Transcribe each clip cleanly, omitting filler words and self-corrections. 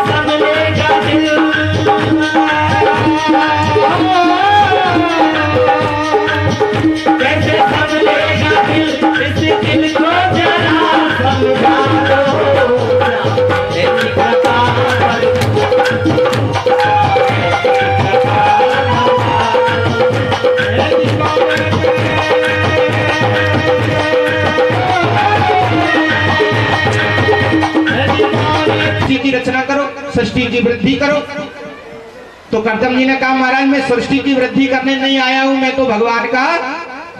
संभलेगा दिल, कैसे संभलेगा दिल, इस दिल को जरा समझा दो। की रचना करो, सृष्टि की वृद्धि करो। तो कर्दम जी ने कहा महाराज मैं सृष्टि की वृद्धि करने नहीं आया हूं, मैं तो भगवान का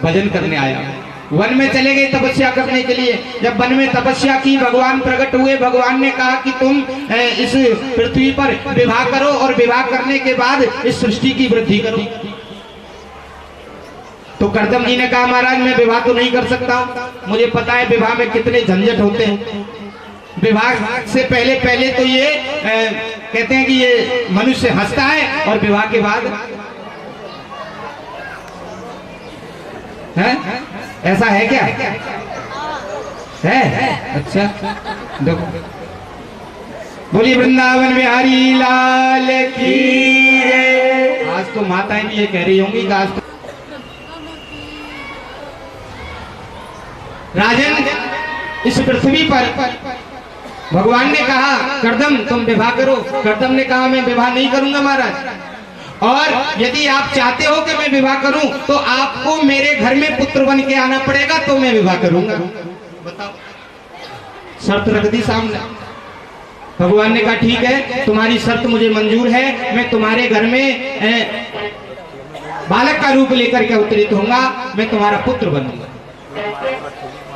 भजन करने आया हूं। वन में चले गए तपस्या करने के लिए। जब वन में तपस्या की, भगवान प्रकट हुए। भगवान ने कहा कि तुम इस पृथ्वी पर विवाह करो और विवाह करने के बाद इस सृष्टि की वृद्धि करो। तो कर्दम जी ने कहा महाराज मैं विवाह तो नहीं कर सकता हूं, मुझे पता है विवाह में कितने झंझट होते हैं। विवाह से पहले तो ये कहते हैं कि ये मनुष्य हंसता है और विवाह के बाद है? ऐसा है क्या? है? अच्छा देखो, बोलिए वृंदावन बिहारी लाल की। आज तो माताएं भी ये कह रही होंगी कि आज तो राजन इस पृथ्वी पर भगवान ने कहा कर्दम तुम विवाह करो। कर्दम ने कहा मैं विवाह नहीं करूंगा महाराज, और यदि आप चाहते हो कि मैं विवाह करूं तो आपको मेरे घर में पुत्र बन के आना पड़ेगा, तो मैं विवाह करूंगा। बताओ, शर्त रख दी सामने। भगवान ने कहा ठीक है, तुम्हारी शर्त मुझे मंजूर है, मैं तुम्हारे घर में बालक का रूप लेकर के अवतरित होऊंगा, मैं तुम्हारा पुत्र बनूंगा।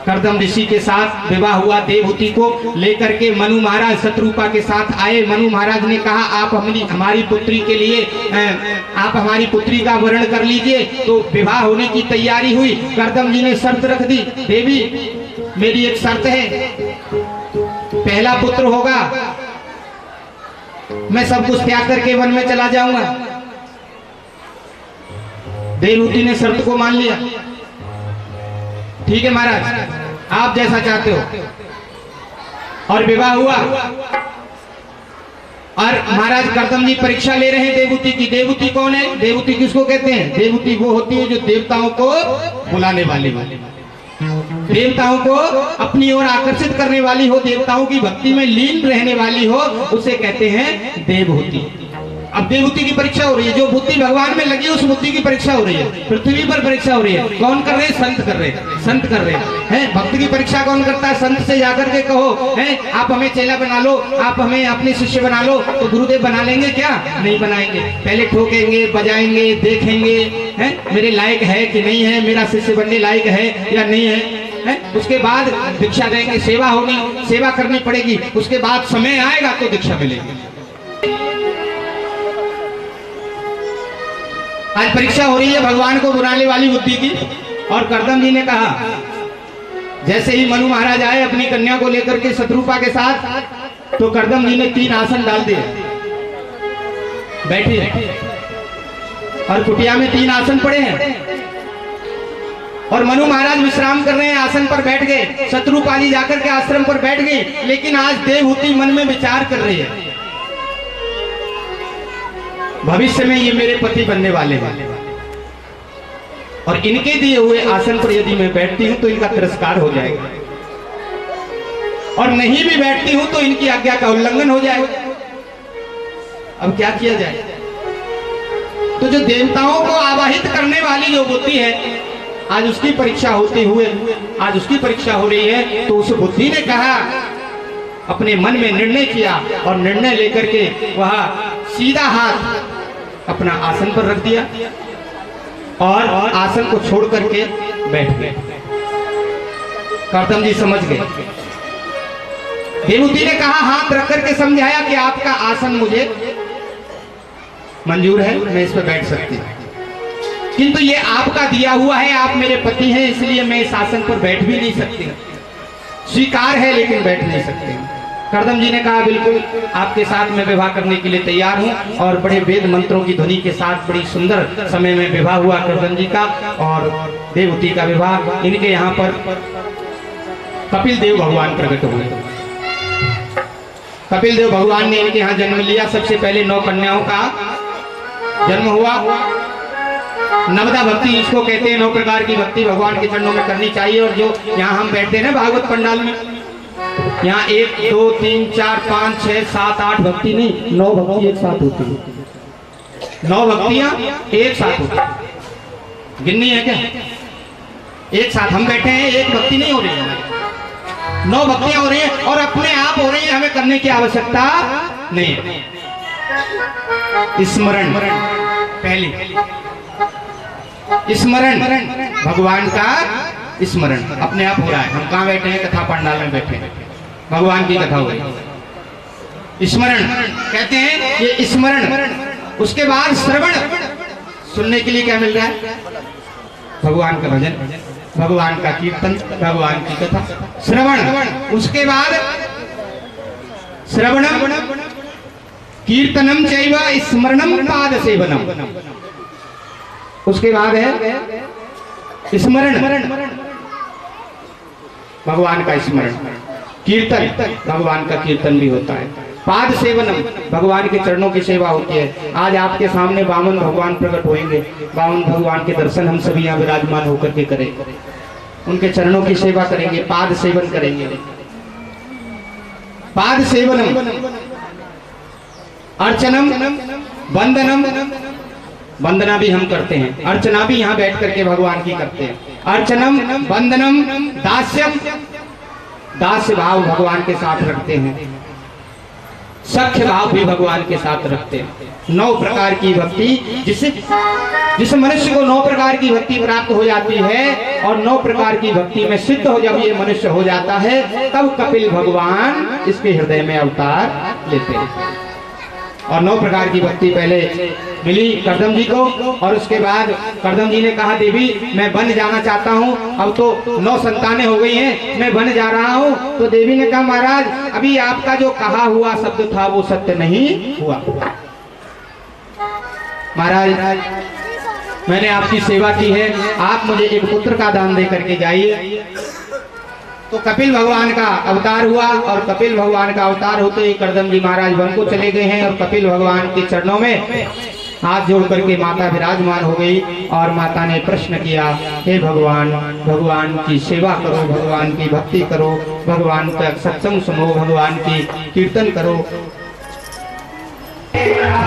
कर्दम ऋषि के साथ विवाह हुआ। देवहूति को लेकर के मनु महाराज शत्रुपा के साथ आए। मनु महाराज ने कहा आप हमारी पुत्री के लिए आप हमारी पुत्री का वर्ण कर लीजिए। तो विवाह होने की तैयारी हुई। कर्दम जी ने शर्त रख दी, देवी मेरी एक शर्त है, पहला पुत्र होगा मैं सब कुछ त्याग करके वन में चला जाऊंगा। देवहूति ने शर्त को मान लिया। ठीक है महाराज, आप जैसा चाहते हो। और विवाह हुआ। और महाराज कर्दम जी परीक्षा ले रहे हैं देवहूति की। देवहूति कौन है? देवहूति किसको कहते हैं? देवहूति वो होती है जो देवताओं को बुलाने वाली देवताओं को अपनी ओर आकर्षित करने वाली हो, देवताओं की भक्ति में लीन रहने वाली हो, उसे कहते हैं देवहूति। अब देवहूति की परीक्षा हो रही है। जो बुद्धि भगवान में लगी उस बुद्धि की परीक्षा हो रही है। पृथ्वी पर परीक्षा हो रही है। कौन कर रहे हैं? संत कर रहे हैं। संत कर रहे हैं। भक्त की परीक्षा कौन करता है? संत से जाकर के कहो है आप हमें चेला बना लो, आप हमें अपने शिष्य बना लो, तो गुरुदेव बना लेंगे क्या? नहीं बनाएंगे। पहले ठोकेंगे, बजाएंगे, देखेंगे है मेरे लायक है कि नहीं है, मेरा शिष्य बनने लायक है या नहीं है। उसके बाद दीक्षा देंगे, सेवा होगी, सेवा करनी पड़ेगी। उसके बाद समय आएगा तो दीक्षा मिलेगी। आज परीक्षा हो रही है भगवान को बुलाने वाली बुद्धि की। और कर्दम जी ने कहा, जैसे ही मनु महाराज आए अपनी कन्या को लेकर के शत्रुपा के साथ, तो कर्दम जी ने 3 आसन डाल दिए। बैठे और कुटिया में 3 आसन पड़े हैं और मनु महाराज विश्राम कर रहे हैं, आसन पर बैठ गए। शत्रुपा जी जाकर के आश्रम पर बैठ गई। लेकिन आज देवहूति मन में विचार कर रही है, भविष्य में ये मेरे पति बनने वाले हैं और इनके दिए हुए आसन पर यदि मैं बैठती हूं तो इनका तिरस्कार हो जाएगा, और नहीं भी बैठती हूं तो इनकी आज्ञा का उल्लंघन हो जाएगा। अब क्या किया जाए? तो जो देवताओं को आवाहित करने वाली जो बुद्धि है, आज उसकी परीक्षा होते हुए आज उसकी परीक्षा हो रही है। तो उस बुद्धि ने कहा, अपने मन में निर्णय किया और निर्णय लेकर के वह सीधा हाथ अपना आसन पर रख दिया और आसन को छोड़ करके बैठ गए। कर्दम जी समझ गए। देवहूति ने कहा, हाथ रख करके समझाया कि आपका आसन मुझे मंजूर है, मैं इस पर बैठ सकती हूँ, किंतु ये आपका दिया हुआ है, आप मेरे पति हैं, इसलिए मैं इस आसन पर बैठ भी नहीं सकती। स्वीकार है लेकिन बैठ नहीं सकते। कर्दम जी ने कहा, बिल्कुल आपके साथ मैं विवाह करने के लिए तैयार हूं। और बड़े वेद मंत्रों की ध्वनि के साथ बड़ी सुंदर समय में विवाह हुआ कर्दम जी का और देवहूति का विवाह। इनके यहाँ पर कपिल देव भगवान प्रकट हुए। कपिल देव भगवान ने इनके यहाँ जन्म लिया। सबसे पहले 9 कन्याओं का जन्म हुआ। नवदा भक्ति इसको कहते हैं। 9 प्रकार की भक्ति भगवान के चरणों में करनी चाहिए। और जो यहाँ हम बैठते हैं ना भागवत पंडाल में, यहाँ 1 2 3 4 5 6 7 8 भक्ति नहीं, 9 भक्ति एक साथ होती है। 9 भक्तियां एक साथ होती है। गिननी है क्या? एक साथ हम बैठे हैं, एक भक्ति नहीं हो रही है, 9 भक्तियां हो रही हैं और अपने आप हो रही है। हमें करने की आवश्यकता नहीं है। स्मरण पहली, स्मरण भगवान का स्मरण अपने आप हो रहा है। हम कहाँ बैठे हैं? कथा पंडाल में बैठे हैं, भगवान की कथा हो रही। स्मरण कहते हैं ये स्मरण। उसके बाद श्रवण, सुनने के लिए क्या मिल रहा है? भगवान का भजन, भगवान का कीर्तन, भगवान की कथा। श्रवण, उसके बाद श्रवणम कीर्तनम चैव स्मरणम पाद सेवनम। उसके बाद है स्मरण, भगवान का स्मरण। कीर्तन, भगवान का कीर्तन भी होता है। पाद सेवनम, भगवान के चरणों की सेवा होती है। आज आपके सामने वामन भगवान प्रकट होंगे। वामन भगवान के दर्शन हम सभी यहाँ विराजमान होकर के करेंगे, उनके चरणों की सेवा करेंगे, पाद सेवन करेंगे। पाद सेवनम, अर्चनम, वंदनम, वंदना भी हम करते हैं, अर्चना भी यहाँ बैठ करके भगवान की करते हैं। अर्चनम, वंदनम, दास्यम, दास्य भाव भगवान के साथ रखते हैं। सख्य भाव भी भगवान के साथ रखते हैं। 9 प्रकार की भक्ति, जिस मनुष्य को 9 प्रकार की भक्ति प्राप्त हो जाती है और 9 प्रकार की भक्ति में सिद्ध हो, जब ये मनुष्य हो जाता है, तब कपिल भगवान इसके हृदय में अवतार लेते हैं। और 9 प्रकार की भक्ति पहले मिली करदम जी को, और उसके बाद करदम जी ने कहा देवी मैं बन जाना चाहता हूँ, अब तो 9 संतानें हो गई हैं, मैं बन जा रहा हूँ। तो देवी ने कहा महाराज अभी आपका जो कहा हुआ शब्द था वो सत्य नहीं हुआ। महाराज मैंने आपकी सेवा की है, आप मुझे एक पुत्र का दान दे करके जाइए। तो कपिल भगवान का अवतार हुआ, और कपिल भगवान का अवतार होते ही करदम जी महाराज वन को चले गए हैं, और कपिल भगवान के चरणों में हाथ जोड़ करके माता विराजमान हो गई। और माता ने प्रश्न किया, हे भगवान, भगवान की सेवा करो, भगवान की भक्ति करो, भगवान का सत्संग सुनो, भगवान की कीर्तन करो। गया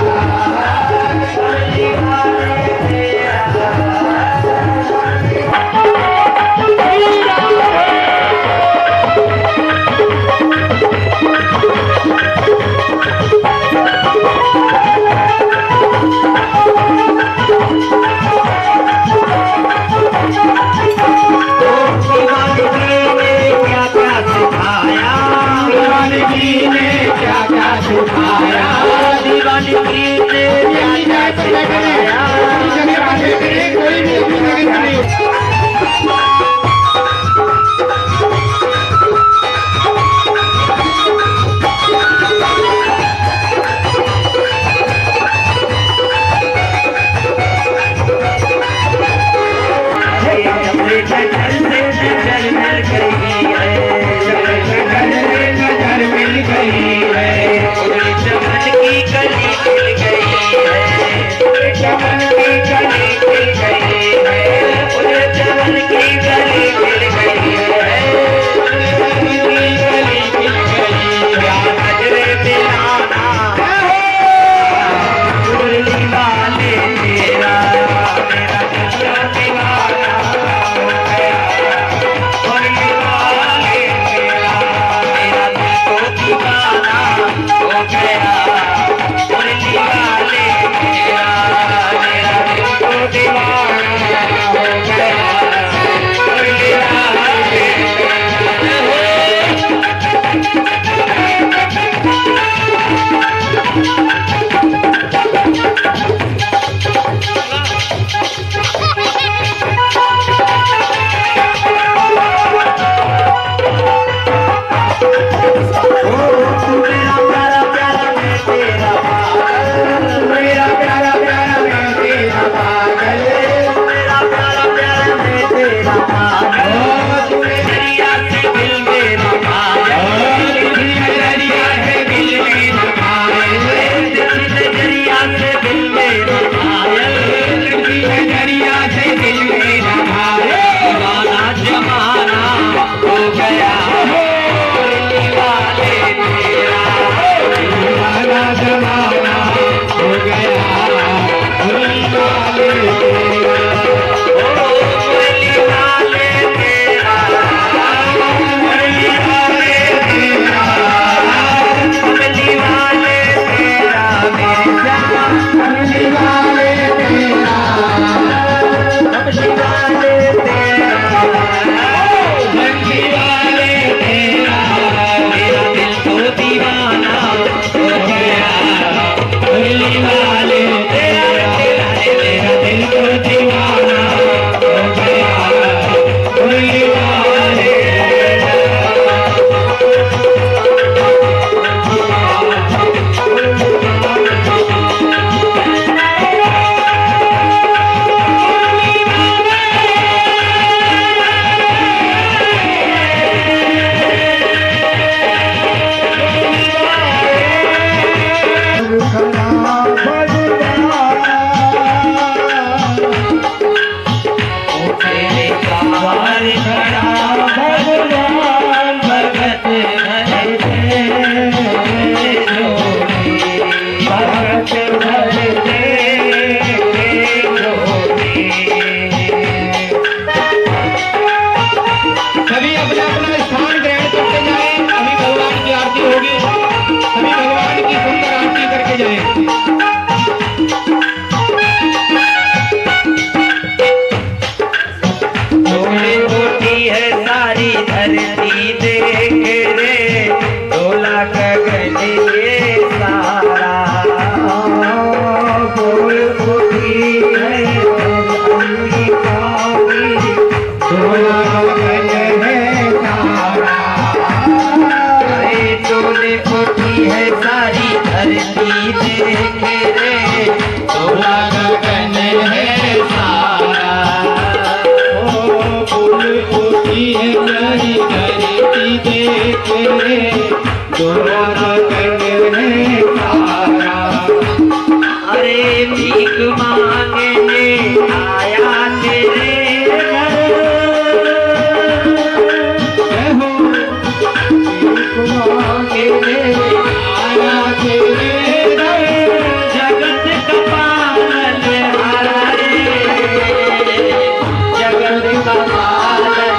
मुरली वाले तेरा दिल को दीवाना हो गया मुरली वाले। सभी अपना अपना स्थान ग्रहण करते जाएं। अभी भगवान की आरती होगी, सभी भगवान की सुंदर आरती करके जाएं। है सारी धरती देख रे डोला गगन ये सारा बोल उठी है डोला गगन है सारा डोले उठी है सारी धरती देख रे डोला गगन है सारा धरती देख रे डोला गगन है सारा। अरे भीख मांगने आया तेरे घर हो भीख मांगने आया तेरे घर जगत का पालनहारा रे जगत का पालनहारा।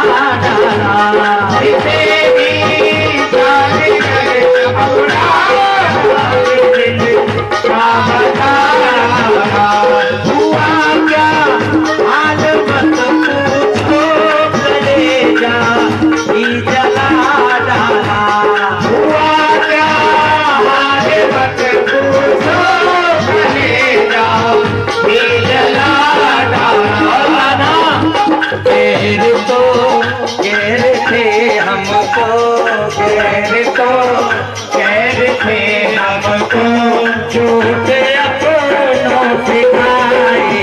डाला तेरी जाने अपना दिल का बता हुआ क्या हाल मत पूछो कलेजा ही जला डाला हुआ क्या हाल मत पूछो कलेजा भी जला डाला। गैर तो गैर थे हमको गैर तो गैर थे हमको झूठ अपनों से खाए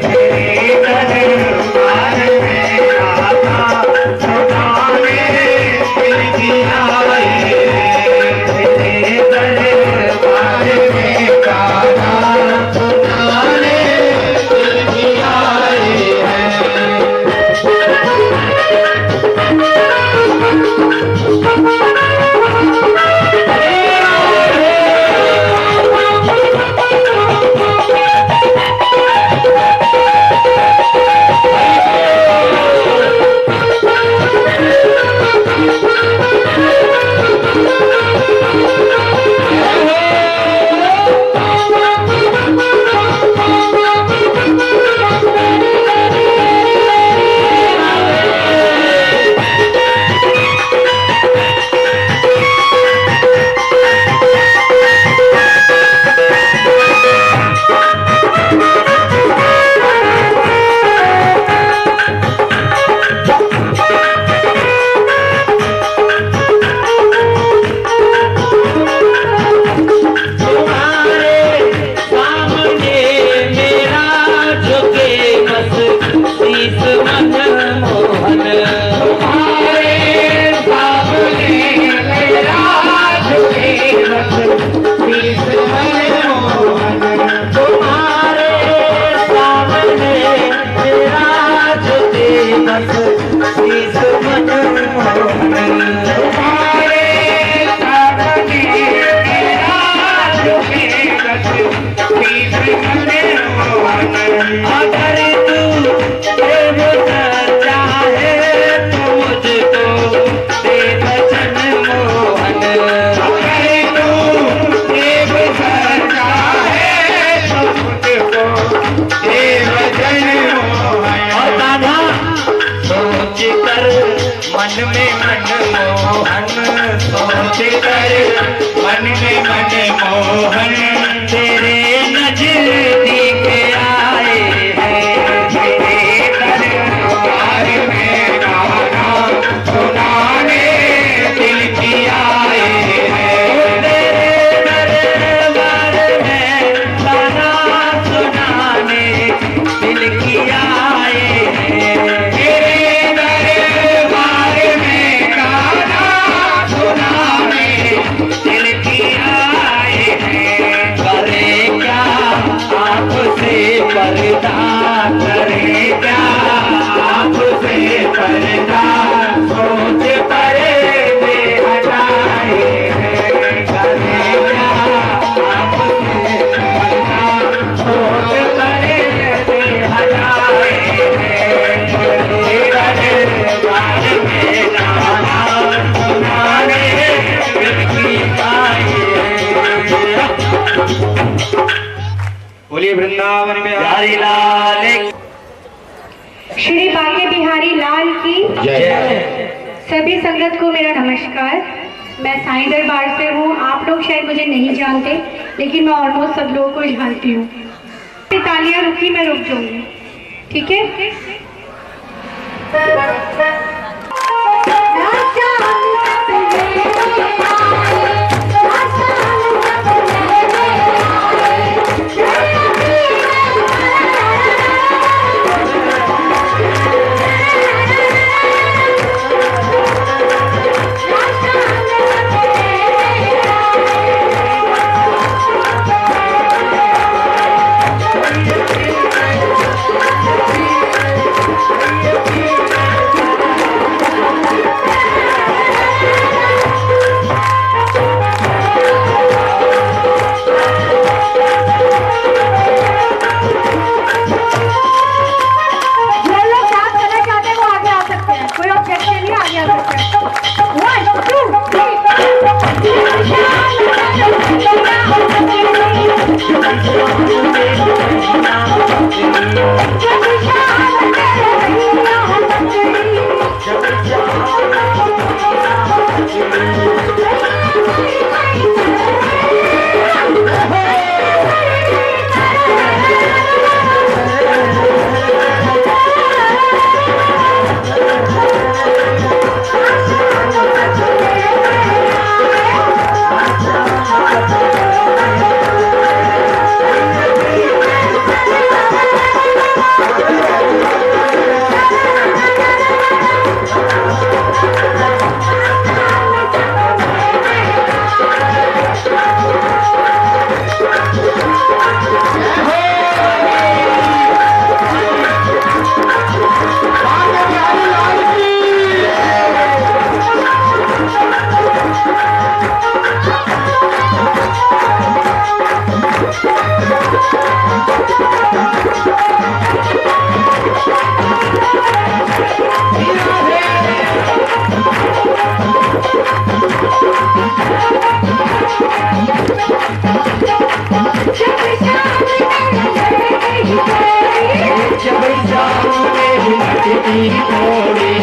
तेरे दरबार में आता सुनाने दिल की आए। तेरे दरबार में गाना सुनाने दिल की आए हैं। अगर तू प्रेम चाहे तो मुझको दे वचन मोहन अगर तू प्रेम सच्चा है तो मुझको दे वचन मोहन। और दादा सोच कर मन में मनमोहन सोच कर मन में मन मोहन तेरे नजदीक आए हैं तेरे दरबार में गाना सुनाने दिल की आए हैं। तेरे दरबार में गाना सुनाने दिल की आए हैं तेरे दरबार में गाना सुनाने दिल की आए हैं। करे क्या आपसे पर्दा करे क्या आपसे पर्दा सोच परे दे हटाए हैं। करे क्या आपसे पर्दा सोच परे दे हटाए हैं। तेरे दरबार में गाना सुनाने दिल की आए हैं। बोलिए वृंदावन में प्यारी लाल श्री बांके बिहारी लाल की जय। सभी संगत को मेरा नमस्कार। मैं साईं दरबार से हूँ। आप लोग शायद मुझे नहीं जानते, लेकिन मैं ऑलमोस्ट सब लोगों को जानती हूँ। तालियां रुकी, मैं रुक जाऊंगी, ठीक है? जब शाम मेरी मटकी थोड़ी,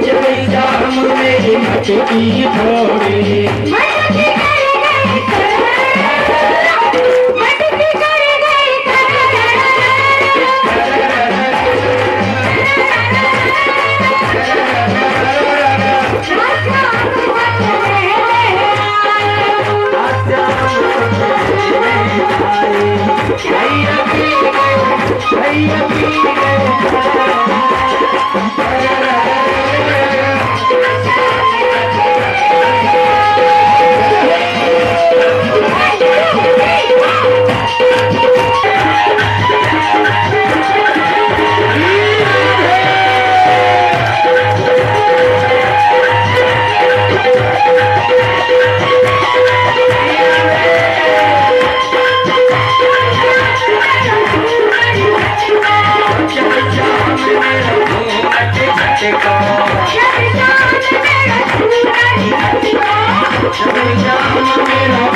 जब शाम मेरी मटकी थोड़ी, मेरा